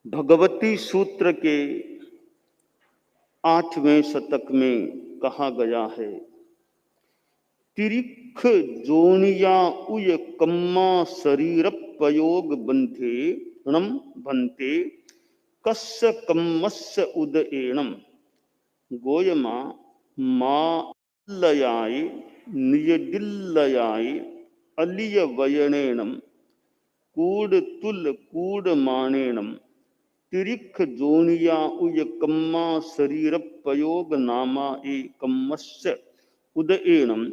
भगवती सूत्र के 8वें शतक में कहा गया है, तिरिख जोनिया उय कम्मा शरीर पयोग बंधे णम भन्ते कस्य कम्मस्य उदएणम गोयमा मा लयाय नियदिल्लयाय अलिय वयनेणम कूड तुल कूड मानेणम तिरिख जोनिया उय कम्मा शरीर पयोग नामा ए कम्मस्य उदएणम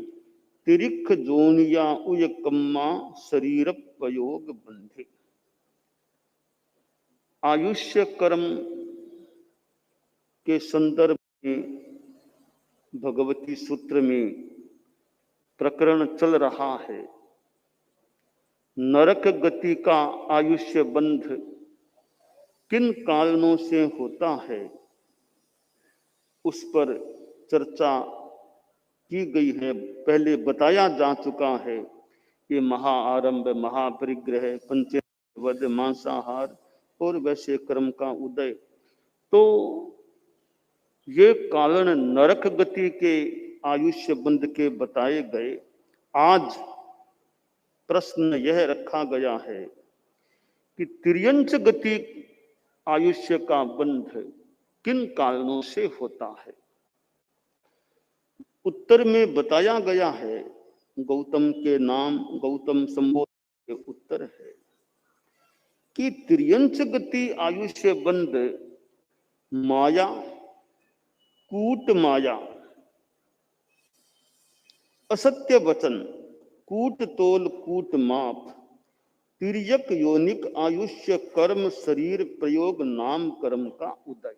तिरिख जोनिया उय कम्मा शरीर पयोग बंधे। आयुष्य कर्म के संदर्भ में भगवती सूत्र में प्रकरण चल रहा है। नरक गति का आयुष्य बंध किन कारणों से होता है, उस पर चर्चा की गई है। पहले बताया जा चुका है कि महाआरंभ, महापरिग्रह, पंचवद, मांसाहार और वैसे कर्म का उदय, तो ये कारण नरक गति के आयुष्य बंध के बताए गए। आज प्रश्न यह रखा गया है कि तिर्यंच गति आयुष्य का बंध किन कारणों से होता है। उत्तर में बताया गया है, गौतम के नाम गौतम संबोधन के उत्तर है कि तिर्यंच गति आयुष्य बंध माया, कूट माया, असत्य वचन, कूट तोल कूट माप, तिर्यक योनिक आयुष्य कर्म शरीर प्रयोग नाम कर्म का उदय।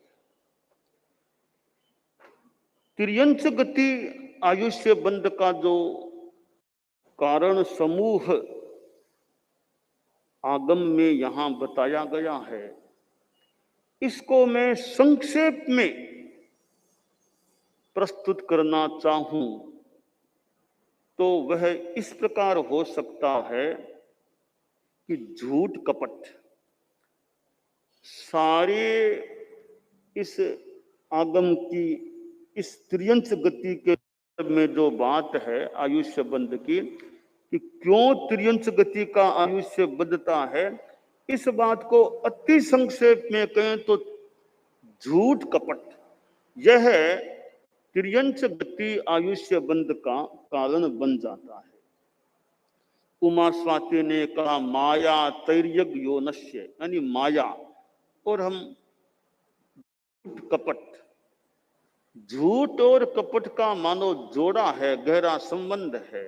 तिर्यंच गति आयुष्य बंध का जो कारण समूह आगम में यहां बताया गया है, इसको मैं संक्षेप में प्रस्तुत करना चाहूं तो वह इस प्रकार हो सकता है कि झूठ कपट सारे इस आगम की इस तिर्यंच गति के में जो बात है आयुष्य बंध की, कि क्यों तिर्यंच गति का आयुष्य बंधता है, इस बात को अति संक्षेप में कहें तो झूठ कपट यह तिर्यंच गति आयुष्य बंध का कारण बन जाता है। उमा स्वाति ने कहा माया तैर्यग योनस्य, यानी माया और हम कपट, झूठ और कपट का मानो जोड़ा है, गहरा संबंध है।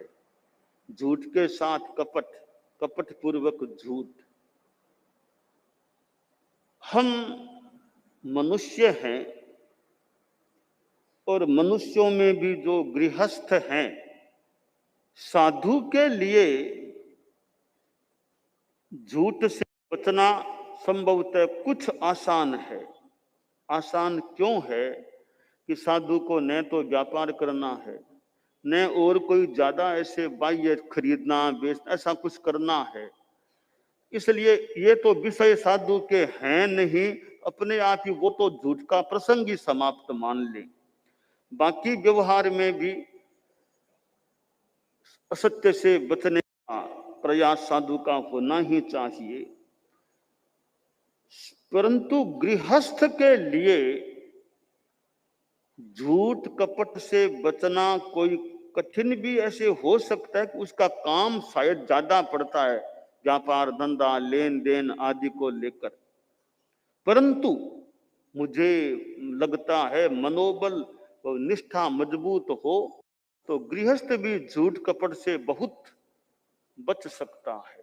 झूठ के साथ कपट, कपट पूर्वक झूठ। हम मनुष्य हैं और मनुष्यों में भी जो गृहस्थ हैं, साधु के लिए झूठ से बचना संभवतः कुछ आसान है। आसान क्यों है कि साधु को न तो व्यापार करना है, न और कोई ज्यादा ऐसे बाह्य खरीदना बेचना ऐसा कुछ करना है। इसलिए ये तो विषय साधु के हैं नहीं, अपने आप ही वो तो झूठ का प्रसंग ही समाप्त मान ले। बाकी व्यवहार में भी असत्य से बचने का प्रयास साधु का होना ही चाहिए। परंतु गृहस्थ के लिए झूठ कपट से बचना कोई कठिन भी ऐसे हो सकता है कि उसका काम शायद ज्यादा पड़ता है, व्यापार धंधा लेन देन आदि को लेकर। परंतु मुझे लगता है मनोबल और निष्ठा मजबूत हो तो गृहस्थ भी झूठ कपट से बहुत बच सकता है।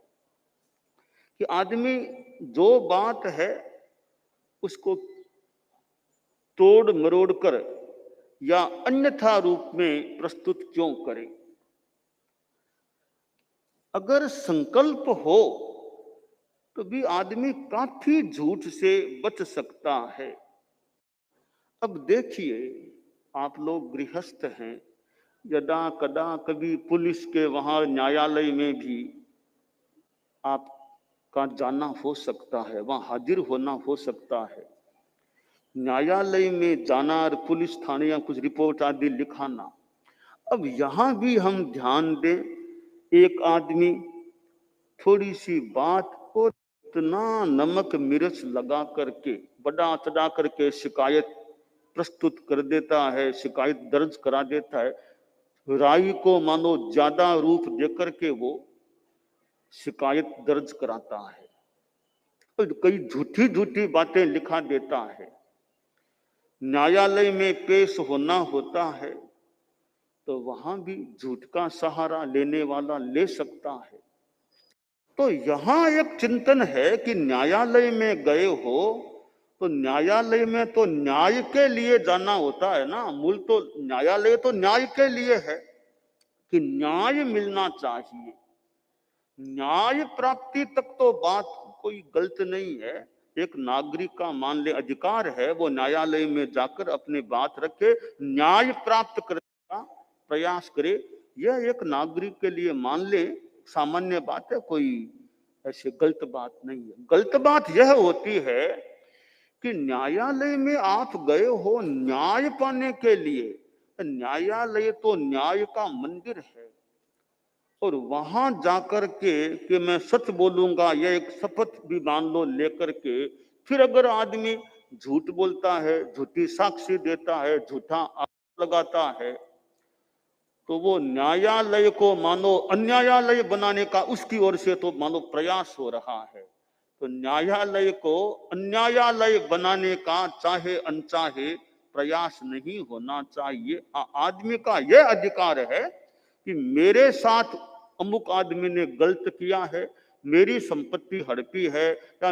कि आदमी जो बात है उसको तोड़ मरोड़ कर या अन्यथा रूप में प्रस्तुत क्यों करे। अगर संकल्प हो तो भी आदमी काफी झूठ से बच सकता है। अब देखिए, आप लोग गृहस्थ हैं, यदा कदा कभी पुलिस के वहां न्यायालय में भी आप का जाना हो सकता है, वहां हाजिर होना हो सकता है, न्यायालय में जाना और पुलिस थाने या कुछ रिपोर्ट आदि लिखाना। अब यहां भी हम ध्यान दें, एक आदमी थोड़ी सी बात को इतना नमक मिर्च लगा करके बड़ा चढ़ा करके शिकायत प्रस्तुत कर देता है, शिकायत दर्ज करा देता है, राय को मानो ज्यादा रूप देकर के वो शिकायत दर्ज कराता है, तो कई झूठी झूठी बातें लिखा देता है। न्यायालय में पेश होना होता है तो वहां भी झूठ का सहारा लेने वाला ले सकता है। तो यहां एक चिंतन है कि न्यायालय में गए हो तो न्यायालय में तो न्याय के लिए जाना होता है ना, मूल तो न्यायालय तो न्याय के लिए है कि न्याय मिलना चाहिए, न्याय प्राप्ति तक तो बात कोई गलत नहीं है। एक नागरिक का मान ले अधिकार है वो न्यायालय में जाकर अपनी बात रखे, न्याय प्राप्त करने का प्रयास करे, यह एक नागरिक के लिए मान ले सामान्य बात है, कोई ऐसी गलत बात नहीं है। गलत बात यह होती है कि न्यायालय में आप गए हो न्याय पाने के लिए, न्यायालय तो न्याय का मंदिर है, और वहां जाकर के कि मैं सच बोलूंगा यह एक शपथ भी मान लो लेकर के, फिर अगर आदमी झूठ बोलता है, झूठी साक्षी देता है, झूठा आरोप लगाता है, तो वो न्यायालय को मानो अन्यायालय बनाने का उसकी ओर से तो मानो प्रयास हो रहा है। तो न्यायालय को अन्यायालय बनाने का चाहे अनचाहे प्रयास नहीं होना चाहिए। आदमी का यह अधिकार है कि मेरे साथ अमुक आदमी ने गलत किया है, मेरी संपत्ति हड़पी है, या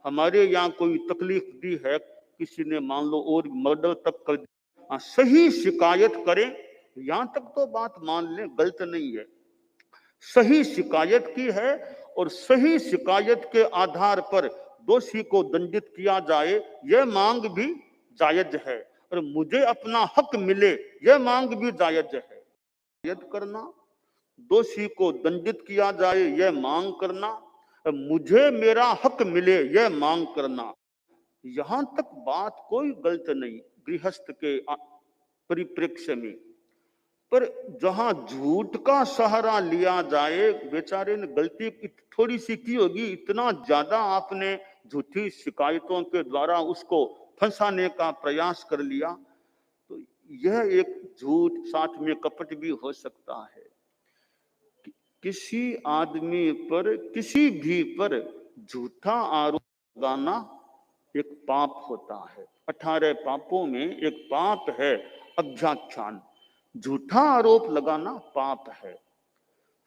हमारे यहाँ कोई तकलीफ दी है, किसी ने मान लो और मर्डर तक कर दिया, सही शिकायत करें, यहां तक तो बात मान लें गलत नहीं है, सही शिकायत की है और सही शिकायत के आधार पर दोषी को दंडित किया जाए, यह मांग भी जायज है, और मुझे अपना हक मिले यह मांग भी जायज है। शिकायत करना, दोषी को दंडित किया जाए यह मांग करना, मुझे मेरा हक मिले यह मांग करना, यहां तक बात कोई गलत नहीं गृहस्थ के परिप्रेक्ष्य में। पर जहां झूठ का सहारा लिया जाए, बेचारे ने गलती थोड़ी सी की होगी, इतना ज्यादा आपने झूठी शिकायतों के द्वारा उसको फंसाने का प्रयास कर लिया, तो यह एक झूठ साथ में कपट भी हो सकता है। किसी आदमी पर किसी भी पर झूठा आरोप लगाना एक पाप होता है। 18 पापों में एक पाप है अभ्याख्यान, झूठा आरोप लगाना पाप है।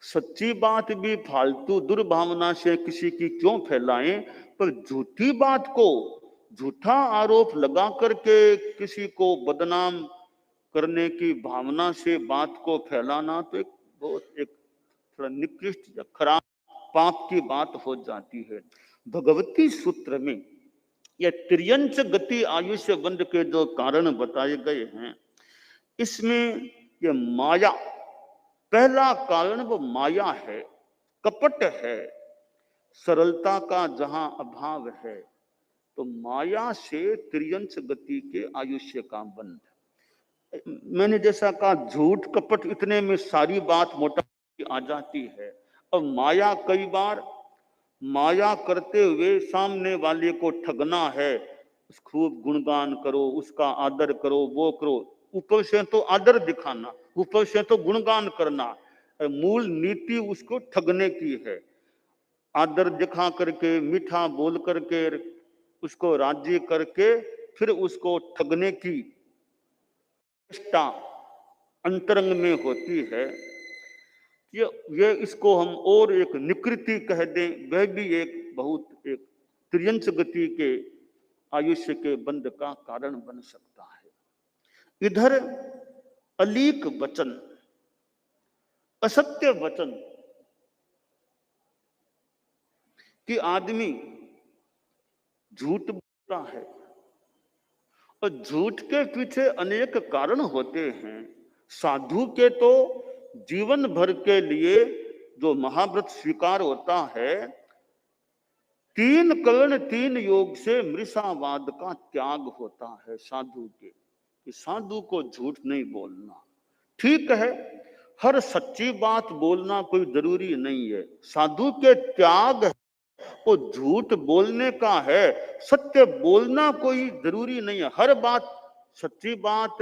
सच्ची बात भी फालतू दुर्भावना से किसी की क्यों फैलाएं, पर झूठी बात को झूठा आरोप लगा करके किसी को बदनाम करने की भावना से बात को फैलाना तो एक बहुत एक थोड़ा निकृष्ट या खराब पाप की बात हो जाती है। भगवती सूत्र में यह त्रियंच गति आयुष्य बंध के जो कारण बताए गए हैं, इसमें यह माया, पहला कारण वो माया है, कपट है, सरलता का जहां अभाव है, तो माया से त्रियंच गति के आयुष्य का बंध। मैंने जैसा कहा झूठ कपट इतने में सारी बात मोटा आ जाती है। अब माया, कई बार माया करते हुए सामने वाले को ठगना है, खूब गुणगान करो, उसका आदर करो, वो करो, ऊपर से तो आदर दिखाना, ऊपर से तो गुणगान करना, मूल नीति उसको ठगने की है। आदर दिखा करके, मीठा बोल करके, उसको राजी करके फिर उसको ठगने की चेष्टा अंतरंग में होती है। ये इसको हम और एक निकृति कह दें, वह भी एक बहुत एक त्रियंच गति के आयुष्य के बंध का कारण बन सकता है। इधर अलीक वचन, असत्य वचन कि आदमी झूठ बोलता है, और झूठ के पीछे अनेक कारण होते हैं। साधु के तो जीवन भर के लिए जो महाव्रत स्वीकार होता है, तीन कर्ण तीन योग से मृषावाद का त्याग होता है साधु के, कि साधु को झूठ नहीं बोलना। ठीक है, हर सच्ची बात बोलना कोई जरूरी नहीं है, साधु के त्याग वो झूठ बोलने का है, सत्य बोलना कोई जरूरी नहीं है। हर बात सच्ची बात,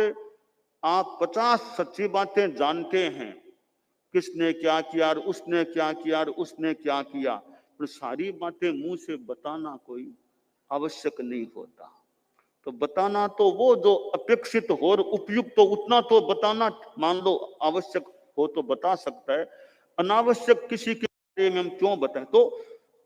आप 50 सच्ची बातें जानते हैं, किसने क्या किया और उसने क्या किया और उसने क्या किया, पर सारी बातें मुंह से बताना कोई आवश्यक नहीं होता। तो बताना तो वो जो अपेक्षित हो और उपयुक्त तो उतना तो बताना मान लो आवश्यक हो तो बता सकता है, अनावश्यक किसी के बारे में हम क्यों बताएं। तो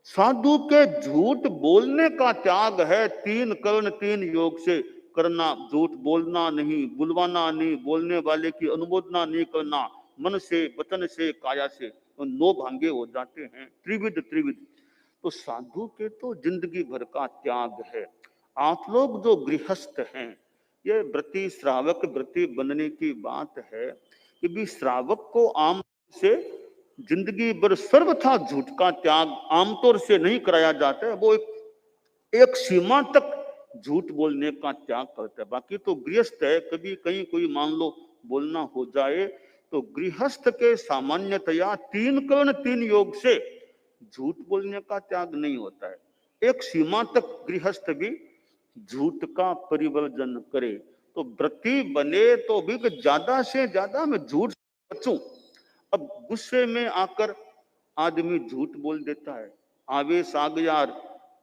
साधु के झूठ बोलने का त्याग है, तीन कर्ण तीन योग से करना, झूठ बोलना नहीं, बुलवाना नहीं, बोलने वाले की अनुमोदना नहीं करना, मन से वचन से काया से, तो 9 भांगे हो जाते हैं, त्रिविध त्रिविध। तो साधु के तो जिंदगी भर का त्याग है। आप लोग जो गृहस्थ हैं, ये व्रती श्रावक व्रती बनने की बात है कि भी श्रावक को आम से जिंदगी भर सर्वथा झूठ का त्याग आमतौर से नहीं कराया जाता है, वो एक सीमा तक झूठ बोलने का त्याग करता है। बाकी तो गृहस्थ है, कभी कहीं कोई मान लो बोलना हो जाए तो गृहस्थ के सामान्यतया तीन कर्ण तीन योग से झूठ बोलने का त्याग नहीं होता है। एक सीमा तक गृहस्थ भी झूठ का परिवर्जन करे। तो व्रती बने तो भी ज्यादा से ज्यादा मैं झूठ बचूं। अब गुस्से में आकर आदमी झूठ बोल देता है, आवेश आ गया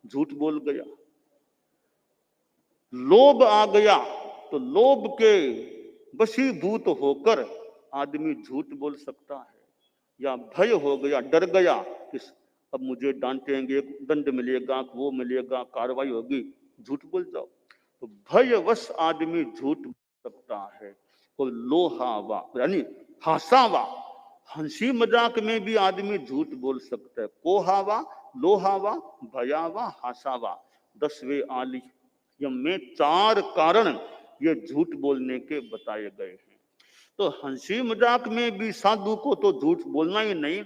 झूठ बोल गया, लोभ आ गया तो लोभ के वशीभूत होकर आदमी झूठ बोल सकता है, या भय हो गया, डर गया कि अब मुझे डांटेंगे, दंड मिलेगा, वो मिलेगा, कार्रवाई होगी, झूठ बोल जाओ। तो भयवश आदमी झूठ बोल सकता है। और लोहावा यानी हासावा, हंसी मजाक में भी आदमी झूठ बोल सकता है। कोहावा, लोहावा, भयावा, हासावा, 10वें आलियम में 4 कारण ये झूठ बोलने के बताए गए हैं। तो हंसी मजाक में भी साधु को तो झूठ बोलना ही नहीं,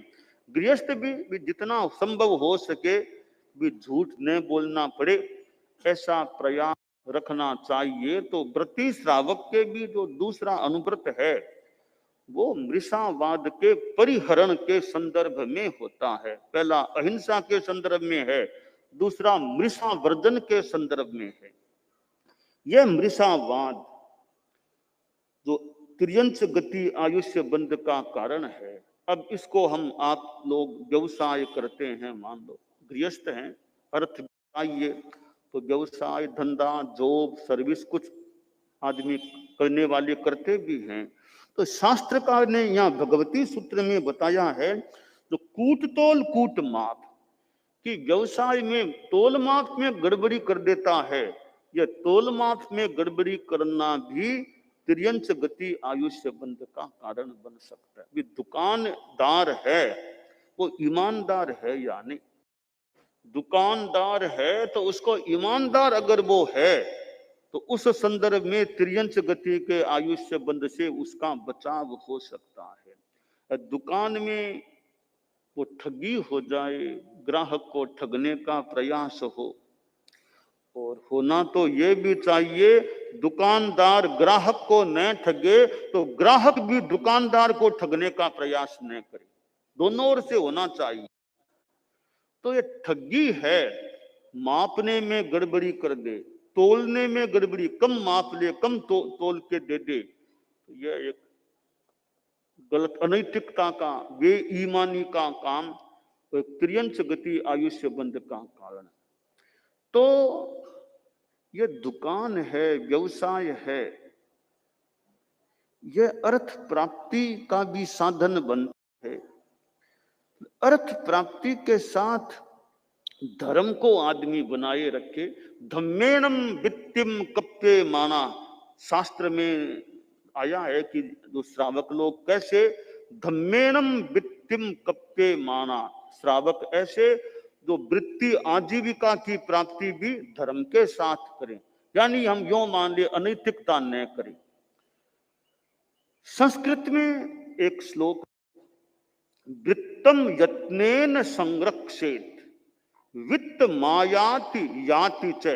गृहस्थ भी जितना संभव हो सके भी झूठ न बोलना पड़े, ऐसा प्रयास रखना चाहिए। तो व्रती श्रावक के भी जो दूसरा अनुव्रत है वो मृषावाद के परिहरण के संदर्भ में होता है। पहला अहिंसा के संदर्भ में है, दूसरा मृषावर्जन के संदर्भ में है। यह मृषावाद जो त्रियंश गति आयुष्य बंध का कारण है, अब इसको हम आप लोग व्यवसाय करते हैं, मान लो गृहस्थ हैं, अर्थ चाहिए तो व्यवसाय धंधा जॉब सर्विस कुछ आदमी करने वाले करते भी हैं। तो शास्त्रकार ने यहाँ भगवती सूत्र में बताया है जो कूट तोल कूट माप, कि व्यवसाय में तोल माप में गड़बड़ी कर देता है, यह तोल माप में गड़बड़ी करना भी त्रियंश गति आयुष्य बंध का कारण बन सकता है। भी दुकानदार है वो ईमानदार है या नहीं, दुकानदार है तो उसको ईमानदार अगर वो है तो उस संदर्भ में त्रियंश गति के आयुष्य बंध से उसका बचाव हो सकता है। दुकान में वो ठगी हो जाए, ग्राहक को ठगने का प्रयास हो, और होना तो ये भी चाहिए दुकानदार ग्राहक को न ठगे तो ग्राहक भी दुकानदार को ठगने का प्रयास न करे, दोनों ओर से होना चाहिए। तो ये ठगी है, मापने में गड़बड़ी कर दे, तोलने में गड़बड़ी, कम माप ले कम तोल के दे दे, तो यह एक गलत अनैतिकता का बेईमानी का काम, तो त्रियंश गति आयुष्य बंध का कारण। तो यह दुकान है, व्यवसाय है, यह अर्थ प्राप्ति का भी साधन बनता है। अर्थ प्राप्ति के साथ धर्म को आदमी बनाए रखे। धम्मेणम वित्तिम कप्पे माना, शास्त्र में आया है कि जो श्रावक लोग कैसे धम्मेणम वित्तिम कप्पे माना, श्रावक ऐसे जो वृत्ति आजीविका की प्राप्ति भी धर्म के साथ करें, यानी हम यो मान ले अनैतिकता न करें। संस्कृत में एक श्लोक, वृत्तम यत्नेन संरक्षेत, वित्त मायाति याति च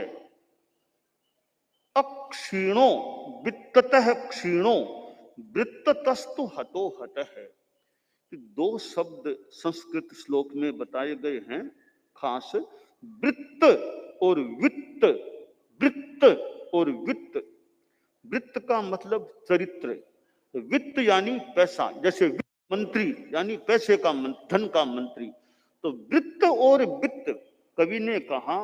अक्षीणो वित्ततः क्षीणो वृत्ततस्तु हतो हतः। दो शब्द संस्कृत श्लोक में बताए गए हैं खास, वृत्त और वित्त। वृत्त और वित्त, वित्त का मतलब चरित्र, वित्त यानी पैसा, जैसे वित्त मंत्री यानी पैसे का धन का मंत्री। तो वृत्त और वित्त, कवि ने कहा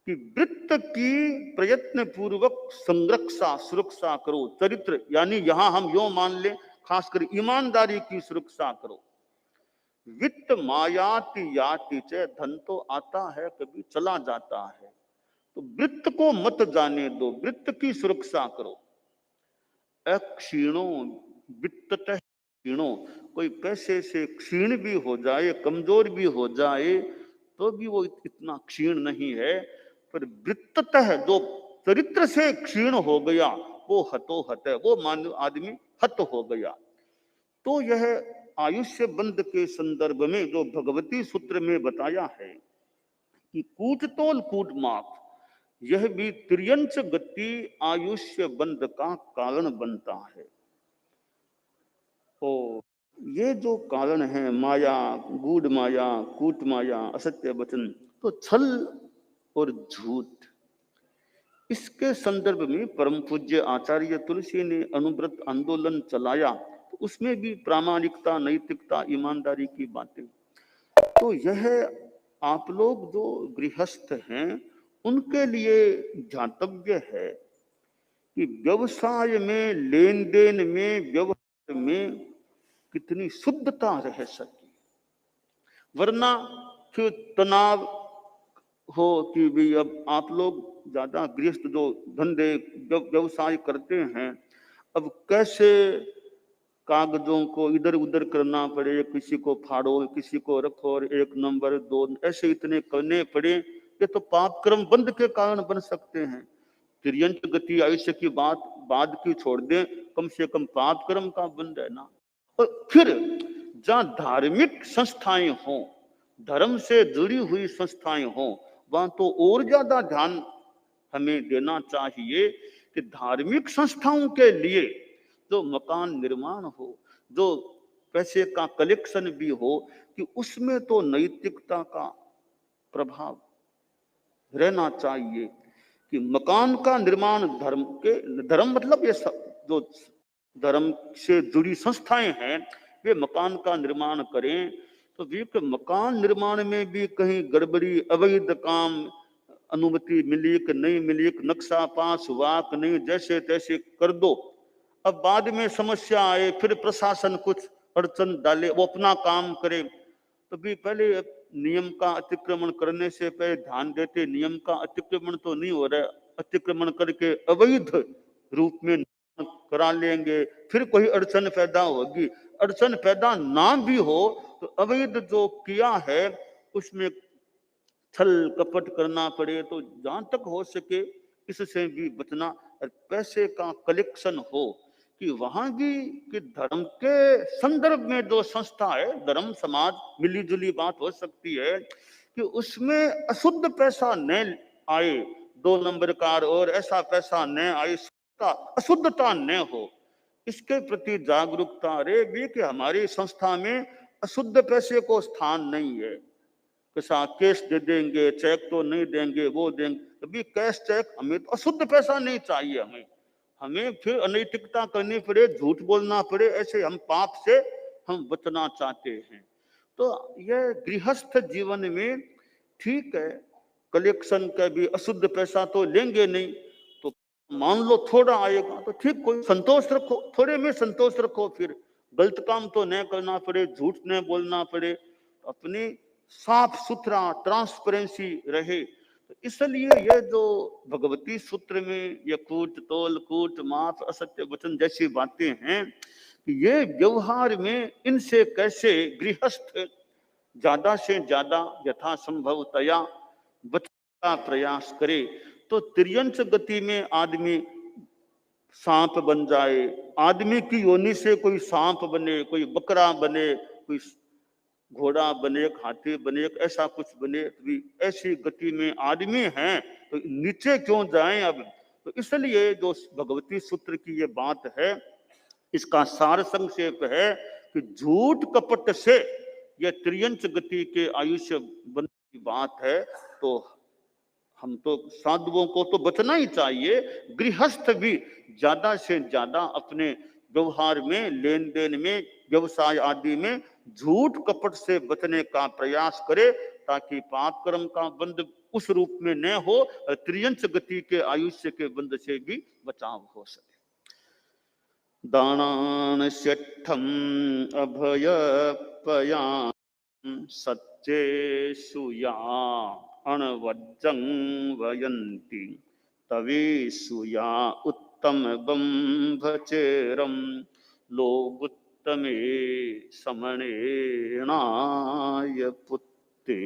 कि वृत्त की प्रयत्न पूर्वक संरक्षा सुरक्षा करो, चरित्र यानी यहां हम यो मान ले खासकर ईमानदारी की सुरक्षा करो। वित्त मायाति याति च, धन तो आता है कभी चला जाता है, तो वृत्त को मत जाने दो, वृत्त की सुरक्षा करो। अक्षीणो वित्ततः क्षीणो, कोई पैसे से क्षीण भी हो जाए, कमजोर भी हो जाए तो भी वो इतना क्षीण नहीं है, पर वृत्ततः जो चरित्र से क्षीण हो गया वो हतो हत है, वो मानव आदमी हत हो गया। तो यह आयुष्य बंध के संदर्भ में जो भगवती सूत्र में बताया है कि कूट तोल कूट माप, यह भी त्रियंच गति आयुष्य बंध का कारण बनता है। तो ये जो कारण है माया, गूढ़ माया, कूट माया, असत्य वचन, तो छल और झूठ, इसके संदर्भ में परम पूज्य आचार्य तुलसी ने अनुव्रत आंदोलन चलाया, तो उसमें भी प्रामाणिकता, नैतिकता, ईमानदारी की बातें। तो यह आप लोग जो गृहस्थ हैं उनके लिए ध्यातव्य है कि व्यवसाय में, लेन देन में, व्यवहार में कितनी शुद्धता रह सके, वरना फिर तनाव हो कि भी अब आप लोग ज्यादा गृहस्थ जो धंधे व्यवसाय करते हैं, अब कैसे कागजों को इधर उधर करना पड़े, किसी को फाड़ो, किसी को रखो, और 1 नंबर 2 ऐसे इतने करने पड़े, ये तो पाप कर्म बंद के कारण बन सकते हैं। त्रियंत गति आयुष्य की बात बाद की छोड़ दें, कम से कम पाप कर्म का बंद है ना। और फिर जहां धार्मिक संस्थाएं हों, धर्म से जुड़ी हुई संस्थाएं हों, वहां तो और ज्यादा ध्यान हमें देना चाहिए कि धार्मिक संस्थाओं के लिए जो मकान निर्माण हो, जो पैसे का कलेक्शन भी हो, कि उसमें तो नैतिकता का प्रभाव रहना चाहिए कि मकान का निर्माण धर्म के, धर्म मतलब ये जो धर्म से जुड़ी संस्थाएं हैं वे मकान का निर्माण करें, तो वे मकान निर्माण में भी कहीं गड़बड़ी, अवैध काम, अनुमति मिली कि नहीं मिली, नक्शा पास हुआ कि नहीं, जैसे तैसे कर दो, अब बाद में समस्या आए, फिर प्रशासन कुछ अड़चन डाले, वो अपना काम करे, तो भी पहले नियम का अतिक्रमण करने से पहले ध्यान देते, नियम का अतिक्रमण तो नहीं हो रहा है, अतिक्रमण करके अवैध रूप में करा लेंगे, फिर कोई अड़चन पैदा होगी। अड़चन पैदा ना भी हो तो अवैध जो किया है उसमें छल कपट करना पड़े, तो जहां तक हो सके इससे भी बचना। और पैसे का कलेक्शन हो कि वहां भी कि धर्म के संदर्भ में जो संस्था है, धर्म समाज मिली जुली बात हो सकती है कि उसमें अशुद्ध पैसा न आए, 2 नंबर कार और ऐसा पैसा न आए, अशुद्धता न हो, इसके प्रति जागरूकता रहे भी कि हमारी संस्था में अशुद्ध पैसे को स्थान नहीं है। कैसा कैश दे देंगे, चेक तो नहीं देंगे, वो देंगे, अभी कैश चेक, हमें तो अशुद्ध पैसा नहीं चाहिए, हमें फिर अनैतिकता करनी पड़े, झूठ बोलना पड़े, ऐसे हम पाप से हम बचना चाहते हैं। तो यह गृहस्थ जीवन में ठीक है, कलेक्शन का भी अशुद्ध पैसा तो लेंगे नहीं, तो मान लो थोड़ा आएगा तो ठीक, कोई संतोष रखो, थोड़े में संतोष रखो, फिर गलत काम तो न करना पड़े, झूठ न बोलना पड़े, अपनी साफ सुथरा ट्रांसपेरेंसी रहे। तो इसलिए यह जो भगवती सूत्र में ये कूट तोल कूट माफ असत्य वचन जैसी बातें हैं, ये व्यवहार में इनसे कैसे गृहस्थ ज्यादा से ज्यादा यथासंभवतया बचने का प्रयास करे, तो त्रियंच गति में आदमी सांप बन जाए, आदमी की योनि से कोई सांप बने, कोई बकरा बने, कोई घोड़ा बने, हाथी बने, ऐसा कुछ बने, भी ऐसी गति में आदमी हैं तो नीचे क्यों जाएं अब। तो इसलिए जो भगवती सूत्र की ये बात है, इसका सार संक्षेप है कि झूठ कपट से ये त्रियंच गति के आयुष्य बनने की बात है। तो हम तो साधुओं को तो बचना ही चाहिए, गृहस्थ भी ज्यादा से ज्यादा अपने व्यवहार में, लेन देन में, व्यवसाय आदि में झूठ कपट से बचने का प्रयास करे, ताकि पाप कर्म का बंध उस रूप में न हो, त्रियंच गति के आयुष्य के बंध से भी बचाव हो सके। दानान शठम अभयपया सच्चेषु या अणवज्जं वयन्ति तवेषु या उत्तम बंभचेरम लोगुत्तमे समणेनाय पुत्ते।